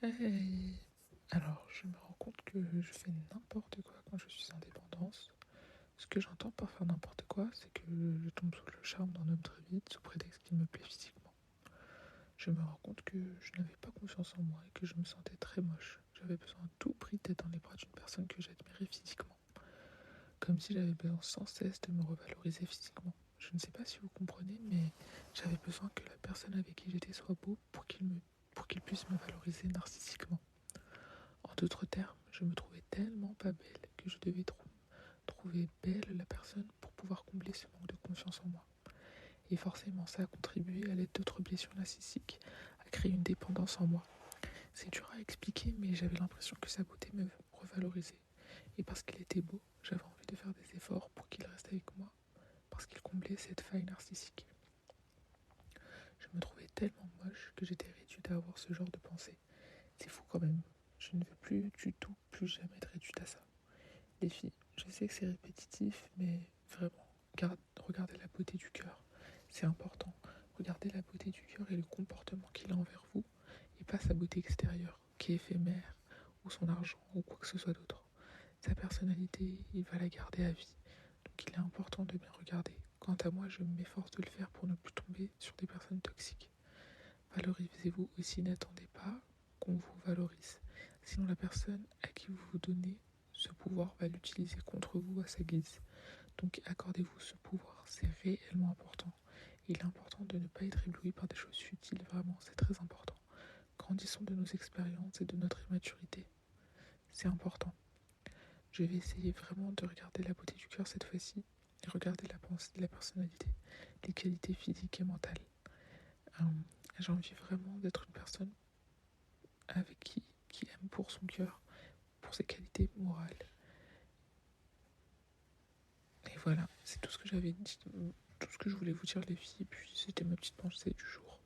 Hey. Alors, je me rends compte que je fais n'importe quoi quand je suis en dépendance. Ce que j'entends par faire n'importe quoi, c'est que je tombe sous le charme d'un homme très vite, sous prétexte qu'il me plaît physiquement. Je me rends compte que je n'avais pas confiance en moi et que je me sentais très moche. J'avais besoin à tout prix d'être dans les bras d'une personne que j'admirais physiquement. Comme si j'avais besoin sans cesse de me revaloriser physiquement. Je ne sais pas si vous comprenez, mais j'avais besoin que la personne avec qui j'étais soit beau pour qu'il puisse me valoriser narcissiquement. En d'autres termes, je me trouvais tellement pas belle que je devais trouver belle la personne pour pouvoir combler ce manque de confiance en moi. Et forcément, ça a contribué à l'aide d'autres blessures narcissiques à créer une dépendance en moi. C'est dur à expliquer, mais j'avais l'impression que sa beauté me revalorisait. Et parce qu'il était beau, j'avais envie de faire des efforts pour qu'il reste avec moi, parce qu'il comblait cette faille narcissique. Je me trouvais tellement moche que j'étais réduite à avoir ce genre de pensée. C'est fou quand même. Je ne veux plus du tout, plus jamais être réduite à ça. Les filles, je sais que c'est répétitif, mais vraiment, regardez la beauté du cœur. C'est important. Regardez la beauté du cœur et le comportement qu'il a envers vous, et pas sa beauté extérieure, qui est éphémère, ou son argent, ou quoi que ce soit d'autre. Sa personnalité, il va la garder à vie. Donc il est important de bien regarder. Quant à moi, je m'efforce de le faire pour ne plus tomber sur des personnes toxiques. Valorisez-vous aussi, n'attendez pas qu'on vous valorise. Sinon la personne à qui vous vous donnez ce pouvoir va l'utiliser contre vous à sa guise. Donc accordez-vous ce pouvoir, c'est réellement important. Il est important de ne pas être ébloui par des choses futiles, vraiment, c'est très important. Grandissons de nos expériences et de notre immaturité. C'est important. Je vais essayer vraiment de regarder la beauté du cœur cette fois-ci et regarder la pensée, la personnalité, les qualités physiques et mentales. Euh, j'ai envie vraiment d'être une personne avec qui aime pour son cœur, pour ses qualités morales. Et voilà, c'est tout ce que j'avais dit, tout ce que je voulais vous dire les filles, et puis c'était ma petite pensée du jour.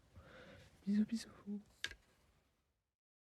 Bisous bisous.